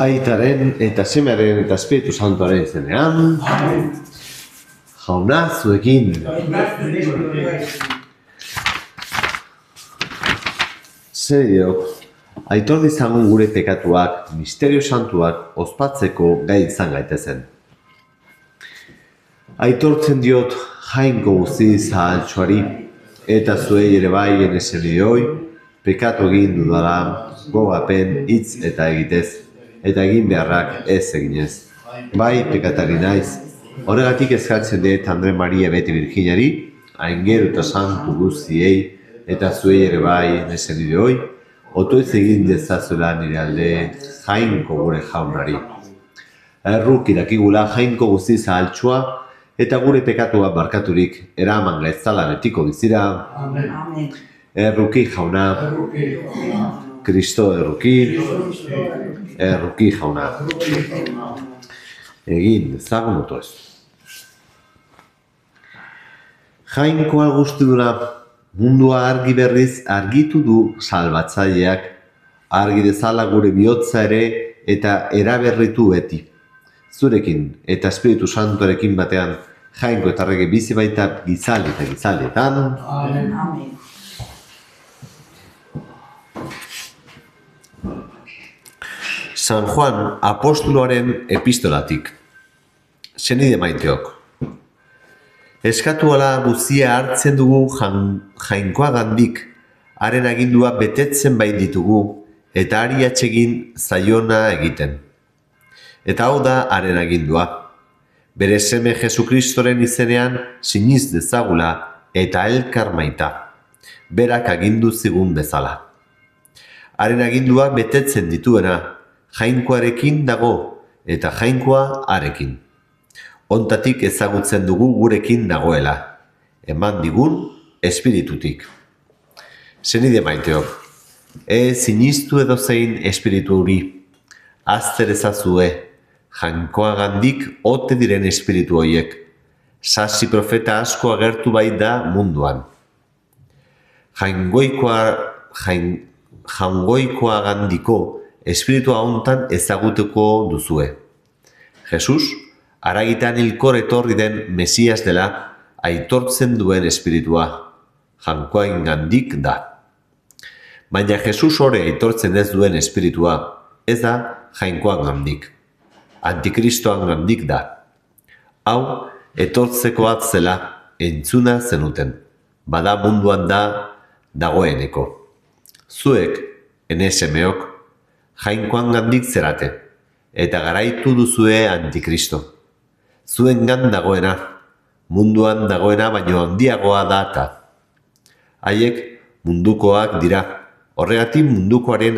Aitaren eta Semearen eta Espiritu Santuaren izenean. Jauna zuekin. Zeriok, aitor dizagun gure pekatuak, misterio santuak ospatzeko gai izan gaitezen. Aitortzen diot Jainko guzti zahaltsuari eta zuei ere bai enesenioi pekatu egin dudala gogapen hitz eta egitez. Eta egin beharrak ez eginez. Bai, pekatari naiz. Horregatik eskatzen dut Andre Maria Beti Virginiari, aingeru eta santu guztiei, eta zuei ere bai nesenideoi, otoiz egin dezazuela nire alde Jainko gure jaunari. Erruk irakigula Jainko guzti zahaltsua, eta gure pekatua barkaturik eraman gaitzala betiko bizira. Amen. Erruki jauna. Kristo erruki jauna. Egin, zagun otoez. Jainkoa guztidura mundua argi berriz argitu du salbatzaileak, argi dezala gure bihotza ere eta eraberritu beti. Zurekin eta Espiritu Santuarekin batean Jainko eta Errege bizi baita gizaldi eta gizaldietan. Amen. San Juan apostoloaren epistolatik. Senide maiteok. Eskatu ala guztia hartzen dugu Jainkoagandik, haren agindua betetzen bai ditugu, eta hari atsegin zaiona egiten. Eta hau da haren agindua. Bere seme Jesukristoren izenean siniz dezagula eta elkar maita. Berak agindu zigun bezala. Haren agindua betetzen dituena, Jainkoarekin dago eta Jainkoa harekin. Ontatik ezagutzen dugu gurekin dagoela. Eman digun espiritutik. Senide maiteok, sinistu edozein espiritu hori. Azter ezazue, Jainkoagandik ote diren espiritu horiek. Sasi profeta asko agertu bai da munduan. Jainkoagandiko espiritua hontan ezagutuko duzue. Jesus, haragitan hilkor etorri den Mesias dela aitortzen duen espiritua, Jainkoagandik da. Baina Jesus ore aitortzen ez duen espiritua, ez da Jainkoagandik. Antikristoagandik da. Hau, etortzeko atzela entzuna zenuten, bada munduan da dagoeneko. Zuek, enesemeok, Jainkoagandik zerate, eta garaitu duzue Antikristo. Zuengan dagoena, munduan dagoena baino handiagoa da eta. Haiek mundukoak dira, horregatik mundukoaren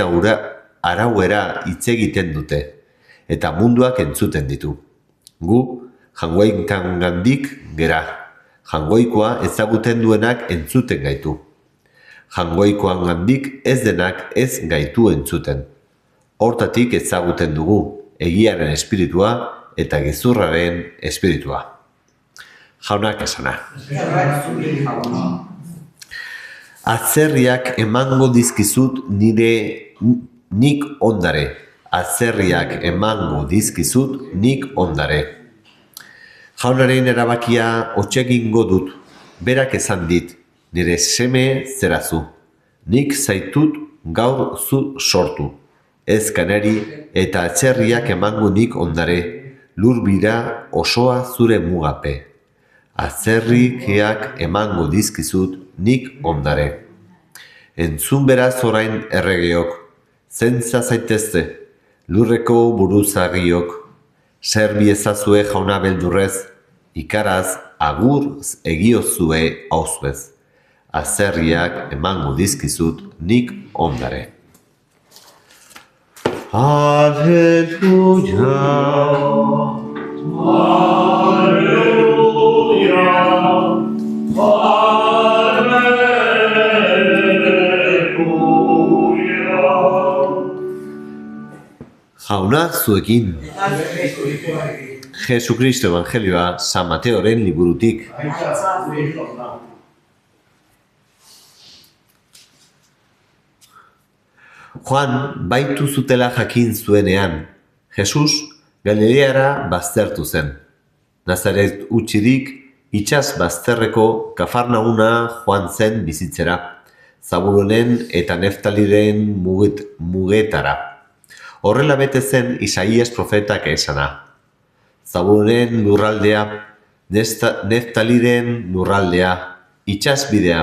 arauera hitz egiten dute, eta munduak entzuten ditu. Gu, Jainkoagandik gera, Jainkoa ezaguten duenak entzuten gaitu. Jainkoagandik ez denak ez gaitu entzuten. Hortatik ezaguten dugu egiaren espiritua eta gezurraren espiritua. Jaunak esana. Atzerriak emango dizkizut nik ondare. Atzerriak emango dizkizut nik ondare. Jaunaren erabakia hotsegingo dut, berak esan dit, nire seme zerazu. Nik zaitut gaur zu sortu. Ez kanari eta atzerriak emango nik ondare, lur bira osoa zure mugape. Atzerriak emango dizkizut nik ondare. Entzun beraz orain erregeok, zentza zaitezte, lurreko buruzagiok, zerbi ezazue jauna beldurrez, ikaraz agur egiozue hauzbez. Atzerriak emango dizkizut nik ondare. Alleluia. Alleluia. Alleluia. Jauna zuekin. Jesukristo Evangelioa San Mateoren liburutik. Juan baitu zutela jakin zuenean, Jesus Galileara baztertu zen. Nazaret utzirik itsas bazterreko Kafarnauna joan zen bizitzera, Zabulonen eta Neftaliren mugetara. Horrela bete zen Isaias profetak esana. Zabulonen lurraldea, Neftaliren lurraldea, itsasbidea,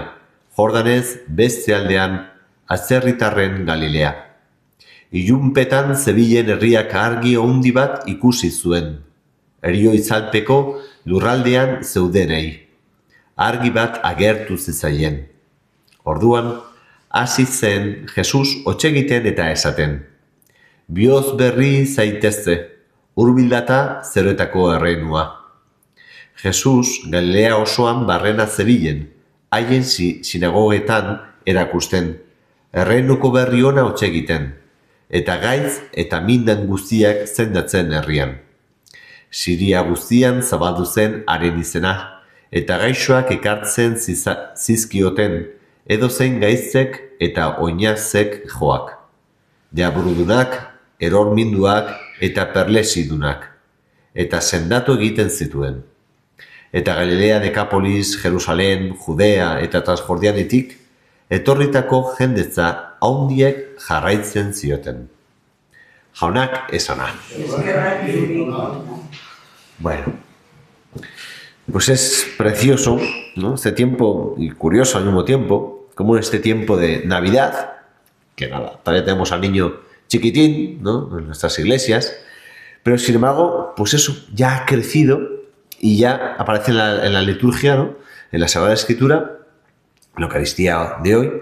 Jordanez beste aldean, atzerritarren Galilea. Ilunpetan zebilen herriak argi handi bat ikusi zuen. Herioitzalpeko lurraldean zeudenei. Argi bat agertu zitzaien. Orduan, hasi zen Jesus hotsegiten eta esaten. Bihotz berri zaitezte, hurbildata zeroetako erreinua. Jesus Galilea osoan barrena zebilen, haien sinagogetan erakusten, erreinuko berri ona hotsegiten, eta gaitz eta mindan guztiak sendatzen herrian. Siria guztian zabaldu zen haren izena, eta gaixoak ekartzen zizkioten, edozein gaitzek eta oinazek joak. Deaburudunak, erorminduak eta perlesidunak, eta sendatu egiten zituen. Eta Galilea, Dekapolis, Jerusalem, Judea eta Transjordianetik, etorritako jendetza haundiek jarraitzen zioten. Jaunak esana. Bueno, pues es precioso, ¿no? Este tiempo, y curioso al mismo tiempo, como en este tiempo de Navidad, que nada, todavía tenemos al niño chiquitín, ¿no? En nuestras iglesias, pero sin embargo, pues eso ya ha crecido y ya aparece en la liturgia, ¿no? En la Sagrada Escritura, en la Eucaristía de hoy,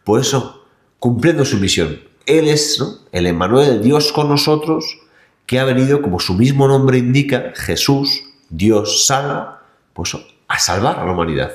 pues eso, cumpliendo su misión. Él es, ¿no?, el Emmanuel, Dios con nosotros, que ha venido, como su mismo nombre indica, Jesús, Dios salva, pues a salvar a la humanidad,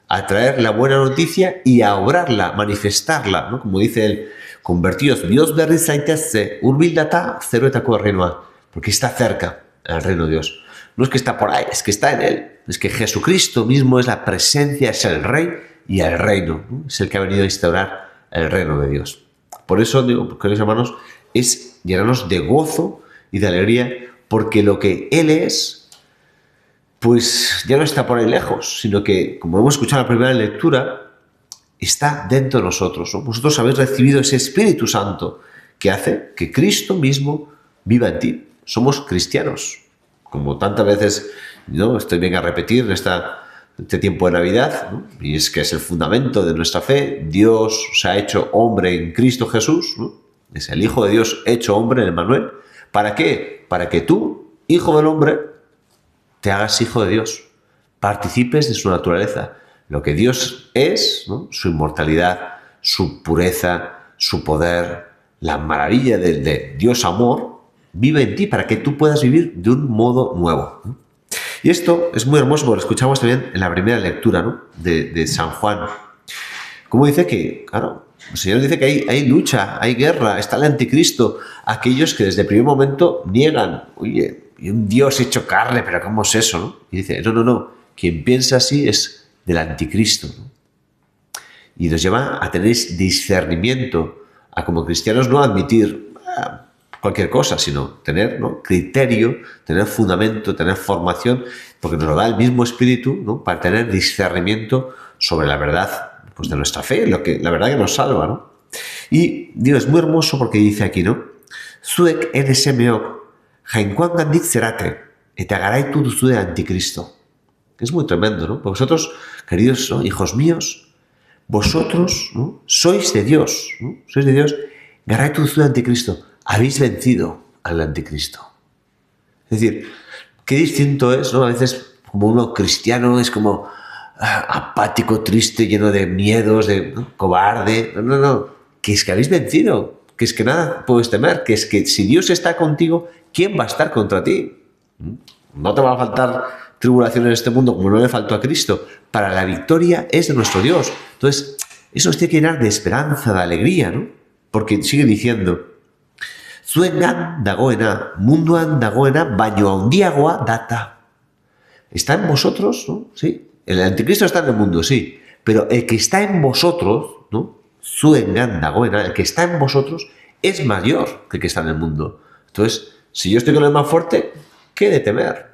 a traer la buena noticia y a obrarla, manifestarla, ¿no? Como dice él, convertidos, Dios berri zaitezte, hurbildata zeroetako erreinua, porque está cerca el reino de Dios. No es que está por ahí, es que está en él. Es que Jesucristo mismo es la presencia, es el Rey y el reino, ¿no? Es el que ha venido a instaurar el reino de Dios. Por eso digo, queridos hermanos, es llenarnos de gozo y de alegría, porque lo que Él es, pues ya no está por ahí lejos, sino que, como hemos escuchado en la primera lectura, está dentro de nosotros, ¿no? Vosotros habéis recibido ese Espíritu Santo que hace que Cristo mismo viva en ti. Somos cristianos, como tantas veces, ¿no?, estoy bien a repetir en este tiempo de Navidad, ¿no? Y es que es el fundamento de nuestra fe. Dios se ha hecho hombre en Cristo Jesús, ¿no? Es el Hijo de Dios hecho hombre en Emmanuel. ¿Para qué? Para que tú, hijo del hombre, te hagas hijo de Dios, participes de su naturaleza, lo que Dios es, ¿no?, su inmortalidad, su pureza, su poder, la maravilla de Dios amor, vive en ti para que tú puedas vivir de un modo nuevo, ¿no? Y esto es muy hermoso, porque lo escuchamos también en la primera lectura, ¿no?, de San Juan. Como dice que, claro, el Señor dice que hay lucha, hay guerra, está el anticristo, aquellos que desde el primer momento niegan, oye, y un Dios hecho carne, pero ¿cómo es eso, no? Y dice, no, quien piensa así es del anticristo, ¿no? Y nos lleva a tener discernimiento, a como cristianos no admitir cualquier cosa, sino tener, ¿no?, criterio, tener fundamento, tener formación, porque nos lo da el mismo Espíritu, ¿no?, para tener discernimiento sobre la verdad, pues, de nuestra fe, la verdad que nos salva, ¿no? Y Dios es muy hermoso porque dice aquí, ¿no? Zuek NSMO, jainkoangandik zerate, eta garaitu duzu de anticristo. Es muy tremendo, ¿no? Porque vosotros, queridos, ¿no?, hijos míos, vosotros, ¿no?, sois de Dios, ¿no? Sois de Dios, garaitu duzu de anticristo. Habéis vencido al anticristo. Es decir, qué distinto es, ¿no? A veces, como uno cristiano, es como apático, triste, lleno de miedos, ¿no?, cobarde. No. Que es que habéis vencido. Que es que nada puedes temer. Que es que si Dios está contigo, ¿quién va a estar contra ti? No te va a faltar tribulación en este mundo como no le faltó a Cristo. Para la victoria es de nuestro Dios. Entonces, eso nos tiene que llenar de esperanza, de alegría, ¿no? Porque sigue diciendo, zuengan dagoena, munduan dagoena, baino handiagoa data. Está en vosotros, ¿no? Sí. El anticristo está en el mundo, sí. Pero el que está en vosotros, ¿no? Zuengan dagoena, el que está en vosotros es mayor que el que está en el mundo. Entonces, si yo estoy con el más fuerte, ¿qué de temer?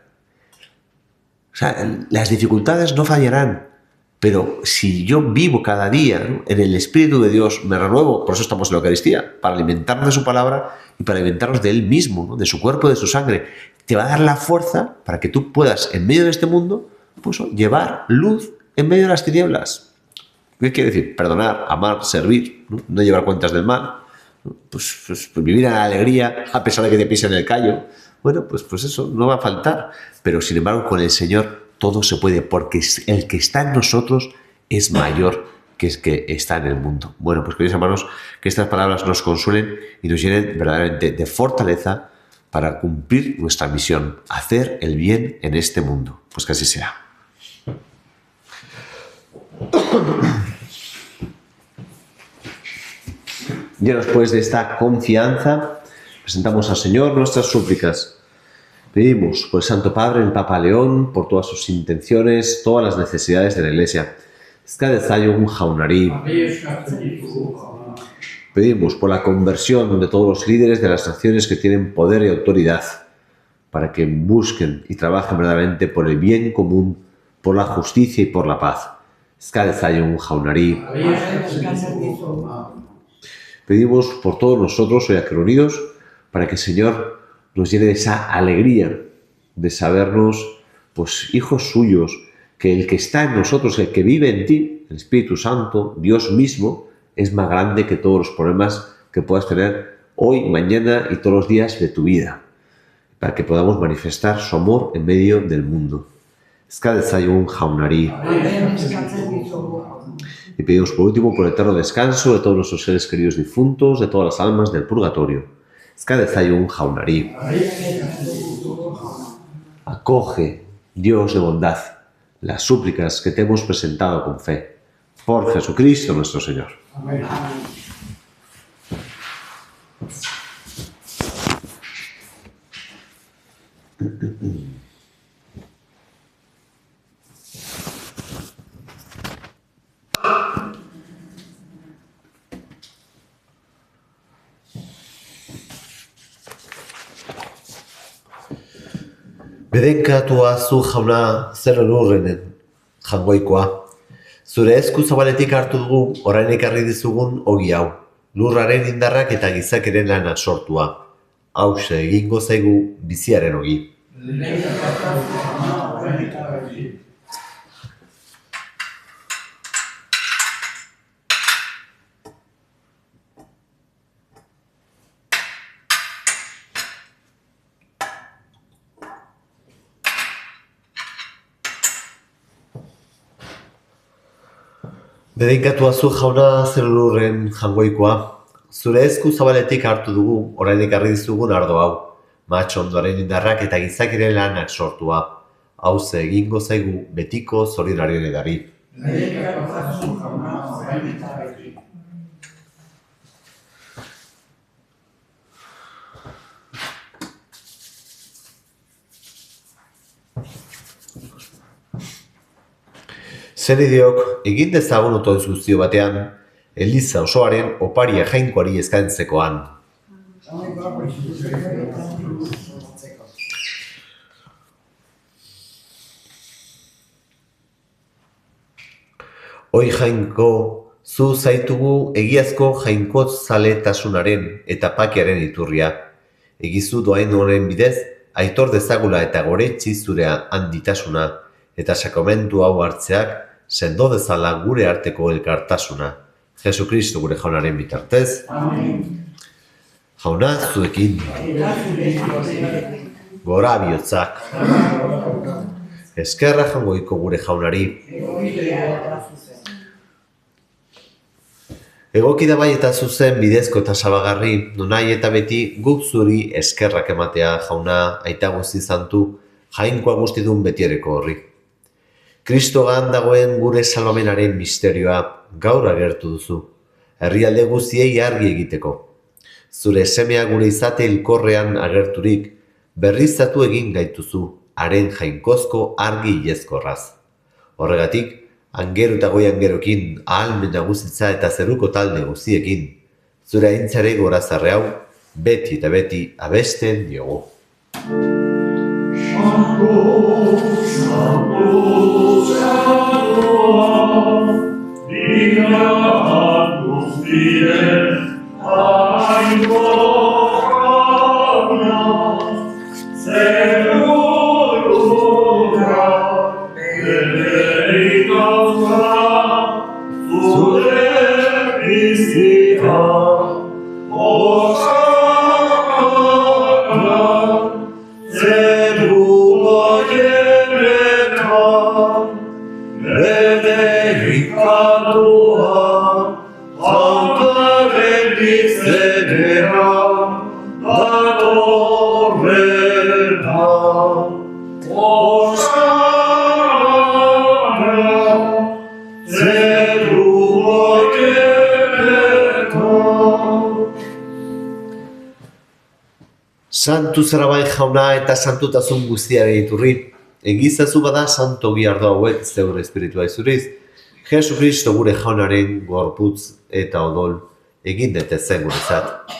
O sea, las dificultades no fallarán. Pero si yo vivo cada día, ¿no?, en el Espíritu de Dios, me renuevo, por eso estamos en la Eucaristía, para alimentarnos de su palabra y para alimentarnos de Él mismo, ¿no?, de su cuerpo, de su sangre, te va a dar la fuerza para que tú puedas, en medio de este mundo, pues, llevar luz en medio de las tinieblas. ¿Qué quiere decir? Perdonar, amar, servir, no llevar cuentas del mal, ¿no? Pues vivir en la alegría a pesar de que te pisen el callo. Bueno, pues eso no va a faltar. Pero sin embargo, con el Señor todo se puede, porque el que está en nosotros es mayor que el que está en el mundo. Bueno, pues queridos hermanos, que estas palabras nos consuelen y nos llenen verdaderamente de fortaleza para cumplir nuestra misión, hacer el bien en este mundo. Pues que así sea. Llenos pues de esta confianza, presentamos al Señor nuestras súplicas. Pedimos por el Santo Padre, el Papa León, por todas sus intenciones, todas las necesidades de la Iglesia. Pedimos por la conversión de todos los líderes de las naciones que tienen poder y autoridad, para que busquen y trabajen verdaderamente por el bien común, por la justicia y por la paz. Pedimos por todos nosotros hoy aquí reunidos, para que el Señor nos llene de esa alegría de sabernos, pues, hijos suyos, que el que está en nosotros, el que vive en ti, el Espíritu Santo, Dios mismo, es más grande que todos los problemas que puedas tener hoy, mañana y todos los días de tu vida, para que podamos manifestar su amor en medio del mundo. Y pedimos por último por el eterno descanso de todos nuestros seres queridos difuntos, de todas las almas del purgatorio. Acoge, Dios de bondad, las súplicas que te hemos presentado con fe. Por Jesucristo nuestro Señor. Amén. Bedenkatua zu jauna zer lurrenen jangoikoa. Zure esku zabaletik hartu dugu orain ekarri dizugun ogi hau. Lurraren indarrak eta gizakeren lanak sortua. Hauxe egingo zaigu biziaren ogi. Bedenkatua zu jauna zer lurren jangoikoa. Zure esku zabaletik hartu dugu orain ekarri dizugun ardo hau. Matxondoaren indarrak eta gizakiren lanak sortua. Hauze egingo zaigu betiko zorionaren edari. Zenideok, egin dezagun otoitz guztio batean, Eliza osoaren oparia jainkoari eskaintzekoan. Hoi jainko, zu zaitugu egiazko jainkotzaletasunaren eta pakiaren iturria. Egizu doain honen bidez, aitor dezagula eta goretsi zure handitasuna, eta sakramentu hau hartzeak sendo dezala gure arteko elkartasuna. Jesukristo gure jaunaren bitartez. Amen. Jauna zuekin. Gora bihotzak. Eskerra jangoiko gure jaunari. Egoki da bai eta zuzen bidezko eta sabagarri, nonai eta beti guk zuri eskerrak ematea jauna aita guzti zantu, jainkoa guztidun betiereko horri. Kristogan dagoen gure salvamenaren misterioa gaur agertu duzu, herrialde guztiei argi egiteko. Zure semea gure izate hilkorrean agerturik, berriztatu egin gaituzu, haren jainkozko argi ilezkorraz. Horregatik, angero eta goi angerokin, ahalmen nagusitza eta zeruko talde guziekin, zure aintzare gorazarre hau, beti eta beti abesten diogu. Santu zara bai jauna eta santutasun guztiaren iturri, egizazu bada santo giardo hauek zeure espiritua izuriz, Jesu Kristo gure jaunaren gorputz eta odol egin detezen guretzat.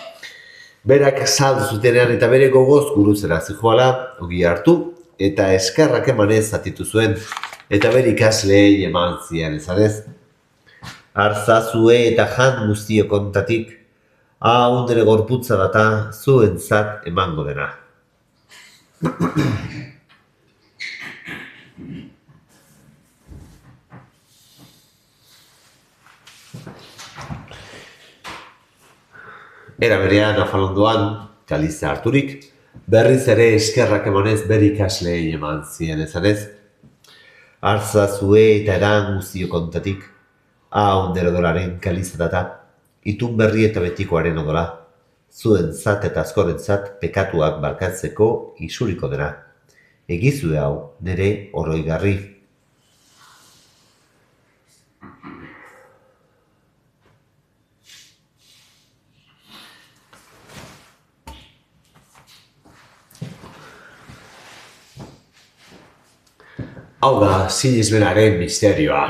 Berak saldu zutenean eta bere gogoz guruzera zijoala, ogi hartu eta eskerrak emanez zatitu zuen, eta bere ikasleei eman zian ezanez. Artzazue eta jan guztio kontatik, hau nire gorputza data zuentzat emango dena. Era berean afalondoan, kaliza harturik, berriz ere eskerrak emanez bere ikasleei eman zien ezanez. Artzazue eta eran guztio kontatik, hau nire odolaren kaliza data, itun berri eta betikoaren odola, zuentzat eta askorentzat pekatuak barkatzeko isuriko dena. Egizue hau nire oroigarri. Hau da, sinismenaren misterioa.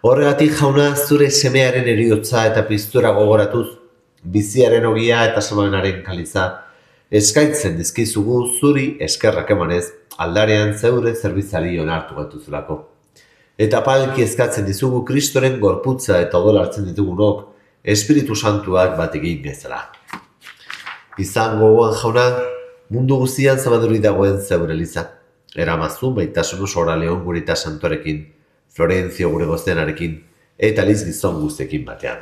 Horregatik jauna zure semearen eriotza eta piztura gogoratuz, biziaren ogia eta samanaren kaliza, eskaintzen dizkizugu zuri eskerrak emanez, aldarean zeure zerbitzari onartu gaituzulako. Eta palki eskatzen dizugu Kristoren gorputza eta odol hartzen ditugunok, Espiritu Santuak bat egin bezala. Izango gogoan jauna, mundu guztian zabaduri dagoen zeure eliza. Eramazu baitasun osora Leon gurita santorekin, Florentzio gure gozdenarekin, eta Liz gizon guztekin batean.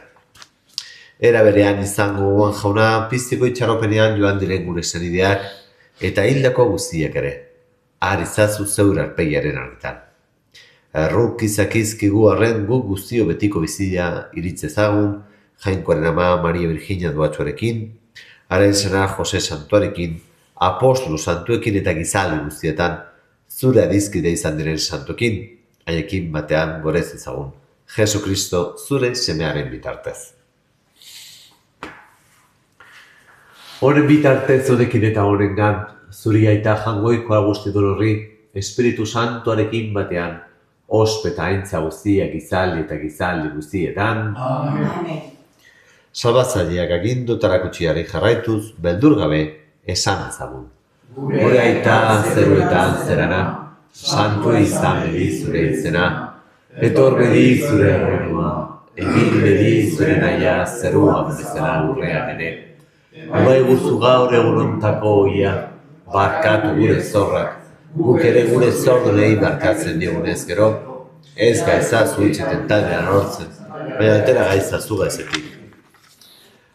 Era berean izango gogoan jauna, piztiko itxaropenean joan diren gure senideak, eta hildako guztiak ere, arizazu zeure arpegiaren argitan. Erruk izakizkigu arren guk guztio betiko bizia iritzezagun, Jainkoaren ama Maria Virginia duatxoarekin, haren sena Jose Santuarekin, apostolu santuekin eta gizale guztietan, zure adizkide izan diren santuekin, haiekin batean gorez ezagun. Jesu Kristo zure semearen bitartez. Honen bitartez honekin eta honengan, zuri aita jangoikoa guztidun horri, Espiritu Santuarekin batean, ospeta aintza guztiak gizaldi eta gizaldi guztietan. Amen. Salbatzaileak agindu tarakutxiari jarraituz, beldur gabe, esan ezagun. Gure aita zeruetan zerana, santua izan bedi zure izena, etor bedi zure errenua, egin bedi zure naia zeruan bezala lurrean ere. Bai guzu gaur egunontako oia, barkatu gure zorrak, guk ere gure zordonei barkatzen digunez gero, ez gaizazu itxeten taldean hortzen, baina atera gaizazu gaizetik.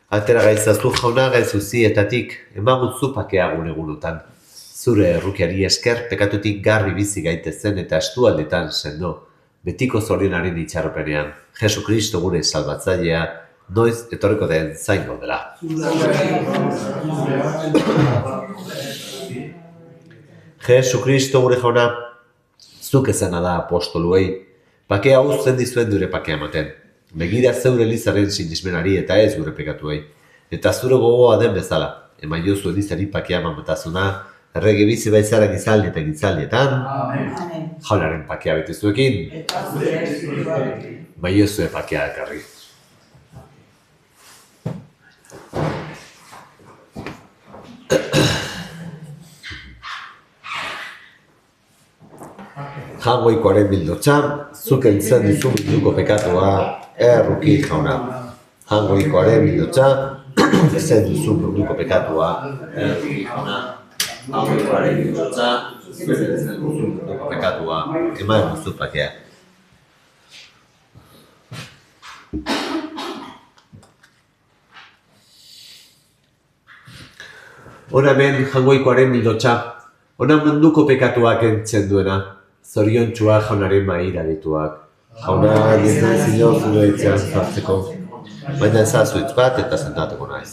Atera gaizazu jauna gaizuzietatik, emagutzu pakeagun egunotan. Zure errukiari esker pekatutik garbi bizi gaitezen eta estualdetan sendo, betiko zorionaren itxarropenean, Jesu Kristo gure salbatzailea, noiz etorriko den zaingo dela. Jesu Kristo gure jauna, zuk ezena da apostoluei, Pakea uzten dizuen dure pakea ematen. Begira zeure Elizaren sinismenari eta ez gure pekatuei. Eta zure gogoa den bezala. Emaiozu Elizari pakea mamatasuna, errege bizi baitzara gizaldi eta gizaldietan, Amen. jaunaren pakea betizuekin, Eta zure espirituarekin. maiozue pakea ekarri. Jangoikoaren bildotxa, zuk entzen dizu munduko pekatua, erruki jauna. Jangoikoaren bildotxa, entzen dizu munduko pekatua, erruki jauna. Jangoikoaren bildotxa, zuk entzen dizu munduko pekatua, eman duzu pakea. Hona hemen jangoikoaren bildotxa, hona munduko pekatuak entzen duena, zoriontxua jaunaren maira dituak. Jauna, nintzen zinor zure etxean zartzeko, baina ezazu hitz bat eta sentatuko naiz.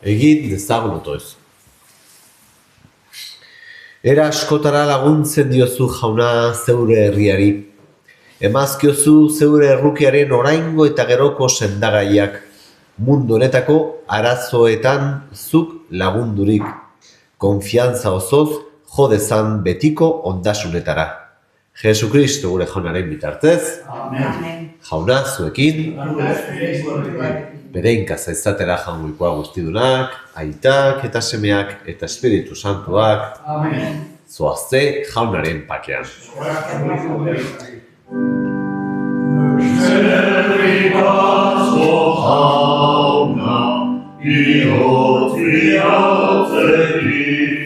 Egin dezagun otoez. Era askotara laguntzen diozu jauna zeure herriari. Emazkiozu zeure errukiaren oraingo eta geroko sendagaiak. Mundu honetako arazoetan zuk lagundurik. Konfiantza osoz jo dezan betiko ondasunetara. Jesu Kristo gure jaunaren bitartez, Amen. jauna zuekin, bere inkaza izatera jangoikoa guztidunak, aitak eta semeak eta Espiritu Santuak, zoazte jaunaren pakean. Eskerrik asko jauna, ihotzi atzetik,